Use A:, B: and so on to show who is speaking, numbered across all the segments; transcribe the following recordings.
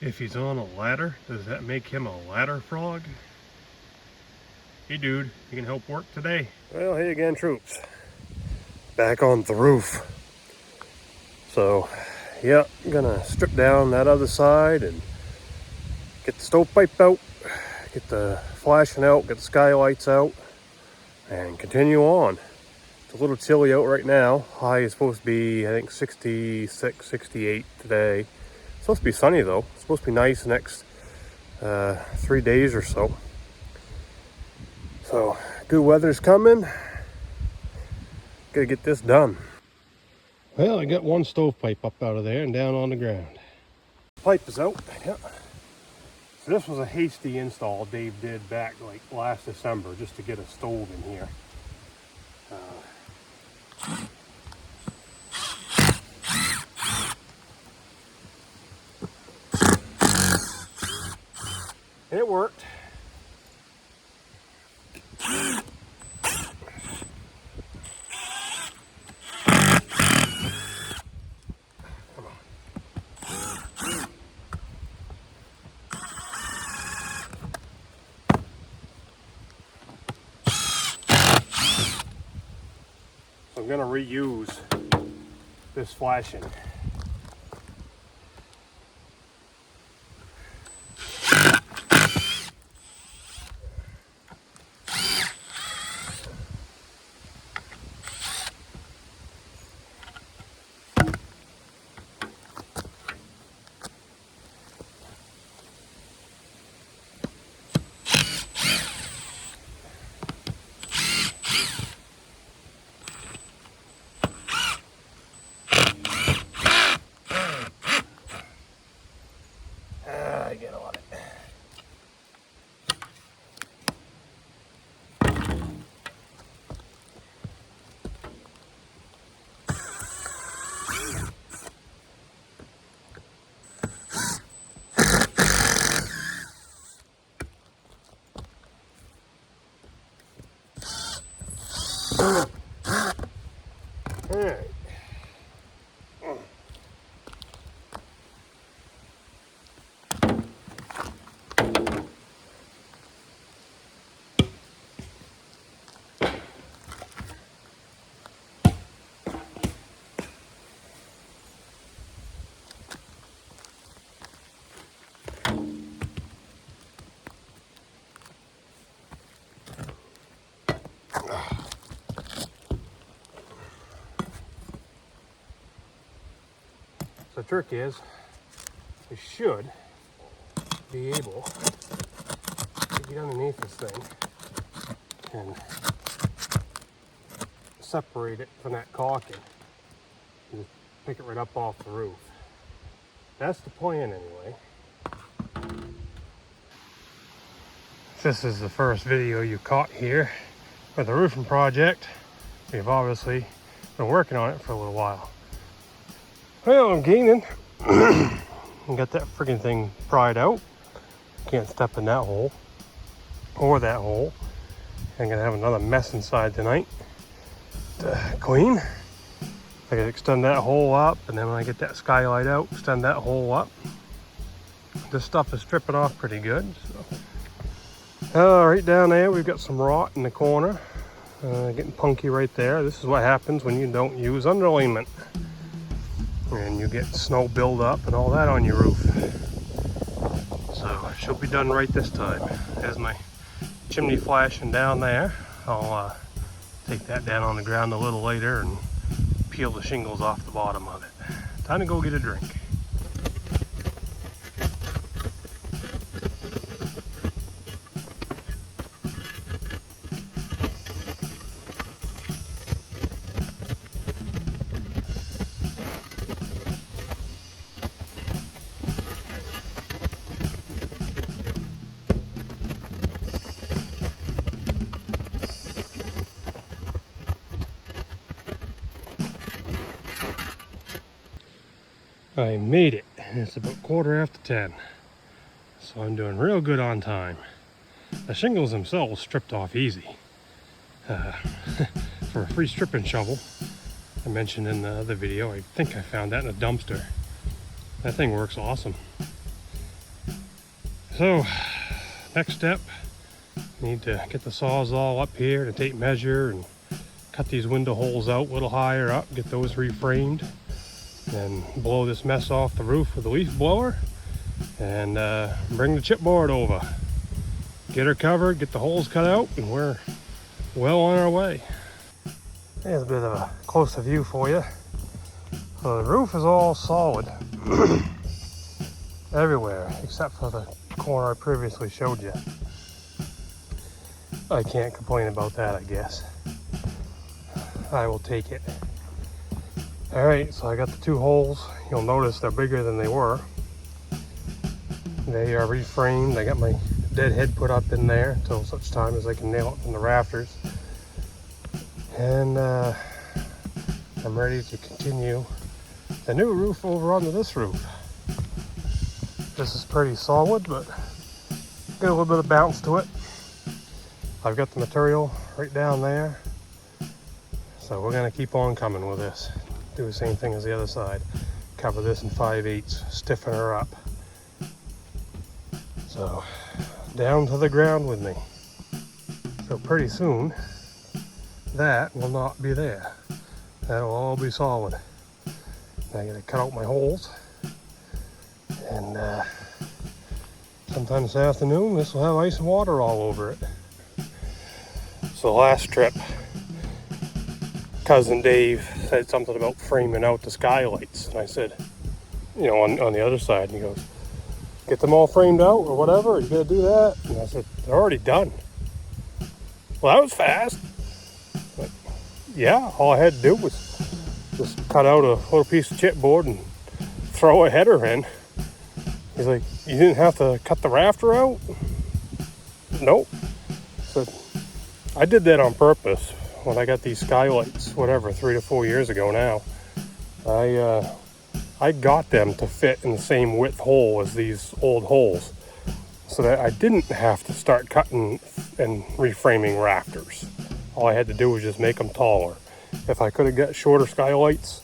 A: If he's on a ladder, does that make him a ladder frog? Hey dude, you can help work today? Well, hey again, troops. Back on the roof. So, yeah, I'm gonna strip down that other side and get the stovepipe out, get the flashing out, get the skylights out, and continue on. It's a little chilly out right now. High is supposed to be, I think, 66, 68 today. It's supposed to be sunny though. It's supposed to be nice the next 3 days or so. So, good weather's coming. Gotta get this done. Well, I got one stovepipe up out of there and down on the ground. Pipe is out. Yep. So this was a hasty install Dave did back like last December just to get a stove in here. It worked. I'm going to reuse this flashing. I get on it. All right. So the trick is, we should be able to get underneath this thing and separate it from that caulking and just pick it right up off the roof. That's the plan anyway. This is the first video you caught here for the roofing project. We've obviously been working on it for a little while. Well, I'm gaining. Got that friggin' thing pried out. Can't step in that hole or that hole. I'm gonna have another mess inside tonight to clean. I gotta extend that hole up, and then when I get that skylight out, extend that hole up. This stuff is stripping off pretty good. So. Right down there, we've got some rot in the corner. Getting punky right there. This is what happens when you don't use underlayment. And you get snow buildup and all that on your roof. So she'll be done right this time. There's my chimney flashing down there. I'll take that down on the ground a little later and peel the shingles off the bottom of it. Time to go get a drink. I made it, and it's about 10:15, so I'm doing real good on time. The shingles themselves stripped off easy. For a free stripping shovel, I mentioned in the other video, I think I found that in a dumpster. That thing works awesome. So, next step, need to get the Sawzall up here to tape measure and cut these window holes out a little higher up, get those reframed, and blow this mess off the roof with a leaf blower, and bring the chipboard over. Get her covered, get the holes cut out, and we're well on our way. Here's a bit of a closer view for you. So the roof is all solid everywhere except for the corner I previously showed you. I can't complain about that, I guess. I will take it. Alright, so I got the two holes. You'll notice they're bigger than they were. They are reframed. I got my dead head put up in there until such time as I can nail it from the rafters. And I'm ready to continue the new roof over onto this roof. This is pretty solid, but got a little bit of bounce to it. I've got the material right down there. So we're gonna keep on coming with this. Do the same thing as the other side. Cover this in 5/8, stiffen her up. So down to the ground with me. So pretty soon, that will not be there. That'll all be solid. I gotta cut out my holes, and sometime this afternoon this will have ice and water all over it. So last trip, cousin Dave said something about framing out the skylights, and I said, you know, on the other side, and he goes, get them all framed out or whatever, you gotta do that. And I said, they're already done. Well, that was fast. But yeah, all I had to do was just cut out a little piece of chipboard and throw a header in. He's like, you didn't have to cut the rafter out? Nope. So I did that on purpose when I got these skylights, whatever, 3 to 4 years ago now. I got them to fit in the same width hole as these old holes, so that I didn't have to start cutting and reframing rafters. All I had to do was just make them taller. If I could have got shorter skylights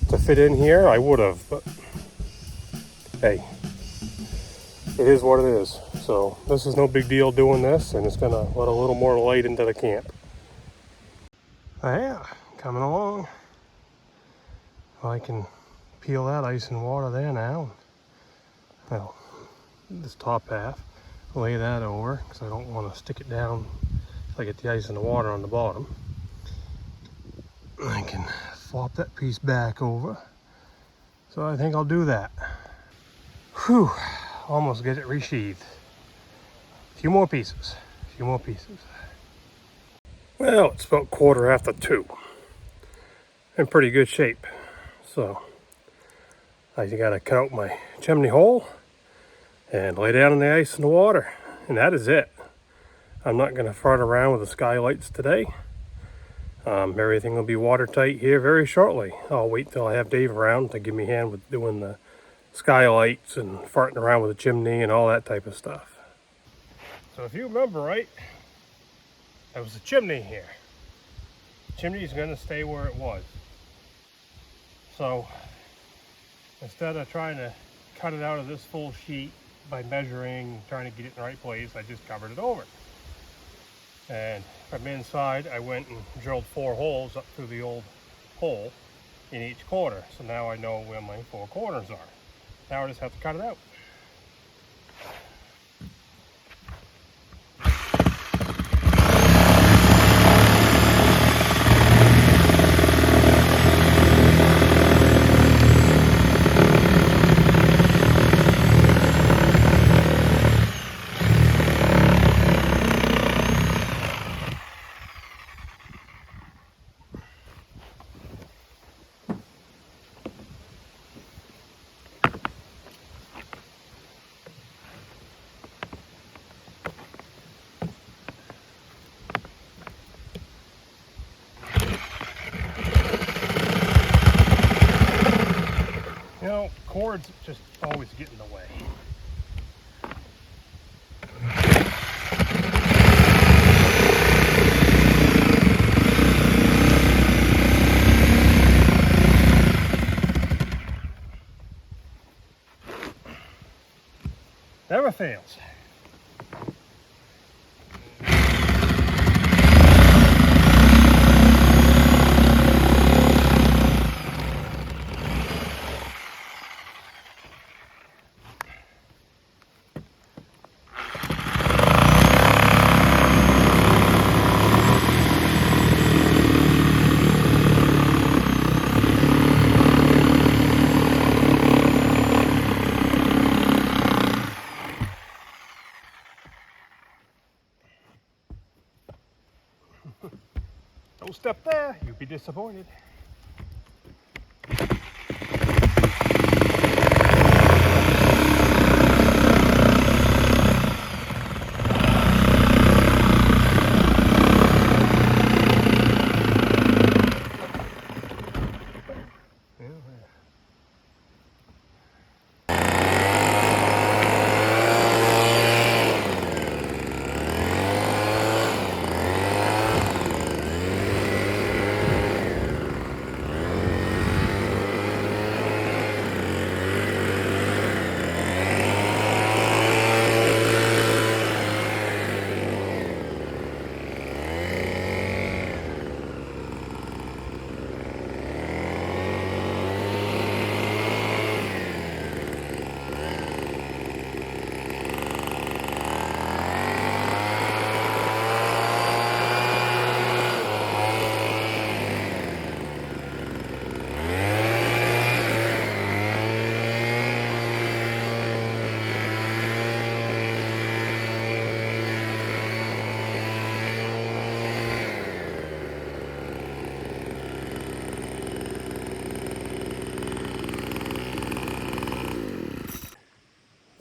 A: to fit in here, I would have, but hey, it is what it is. So this is no big deal doing this, and it's gonna let a little more light into the camp. Yeah, coming along. I can peel that ice and water there now. Well, this top half, lay that over because I don't want to stick it down till I get the ice and the water on the bottom. I can flop that piece back over. So I think I'll do that. Whew, almost get it resheathed. A few more pieces. Well, it's about 2:15. In pretty good shape. So I gotta cut out my chimney hole and lay down in the ice and the water, and that is it. I'm not gonna fart around with the skylights today. Everything will be watertight here very shortly. I'll wait till I have Dave around to give me a hand with doing the skylights and farting around with the chimney and all that type of stuff. So if you remember right, there was a chimney here. The chimney's gonna stay where it was. So instead of trying to cut it out of this full sheet by measuring, trying to get it in the right place, I just covered it over. And from inside, I went and drilled 4 holes up through the old hole in each corner. So now I know where my 4 corners are. Now I just have to cut it out. You know, cords just always get in the way. Never fails. Don't step there, you'll be disappointed.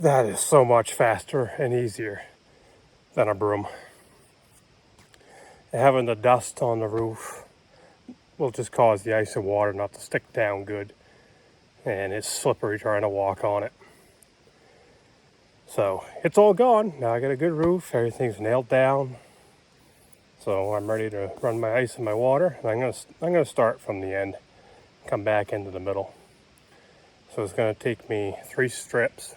A: That is so much faster and easier than a broom. Having the dust on the roof will just cause the ice and water not to stick down good, and it's slippery trying to walk on it. So it's all gone. Now I got a good roof, everything's nailed down. So I'm ready to run my ice and my water. And I'm gonna start from the end, come back into the middle. So it's gonna take me 3 strips.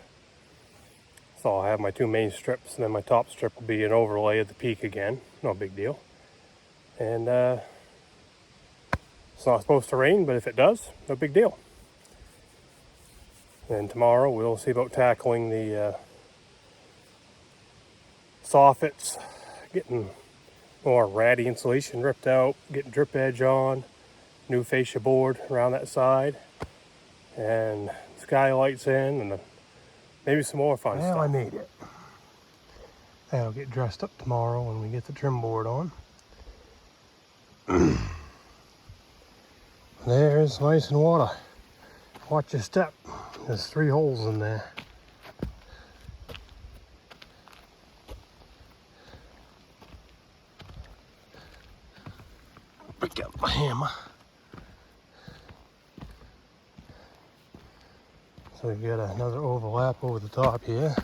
A: So I'll have my 2 main strips, and then my top strip will be an overlay at the peak again. No big deal. And it's not supposed to rain, but if it does, no big deal. And tomorrow we'll see about tackling the soffits, getting more ratty insulation ripped out, getting drip edge on, new fascia board around that side, and skylights in, and maybe some more fun stuff. I made it. That'll get dressed up tomorrow when we get the trim board on. There's ice and water. Watch your step. There's 3 holes in there. Pick up my hammer. So we got another overlap over the top here.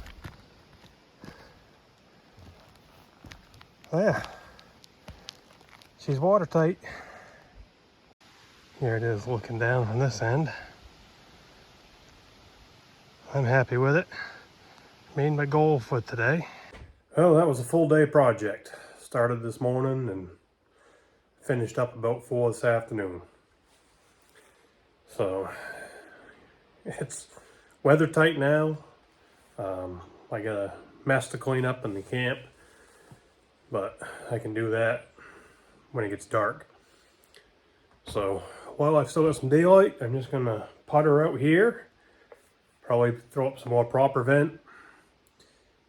A: Yeah, she's watertight. Here it is looking down from this end. I'm happy with it. Made my goal for today. Well, that was a full day project. Started this morning and finished up about 4 this afternoon. So it's weather tight now. I got a mess to clean up in the camp, but I can do that when it gets dark. So while I've still got some daylight, I'm just gonna putter out here, probably throw up some more proper vent,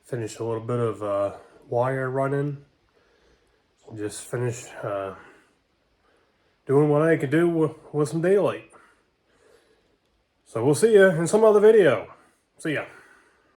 A: finish a little bit of wire running, just finish doing what I can do with some daylight. So we'll see you in some other video. See ya.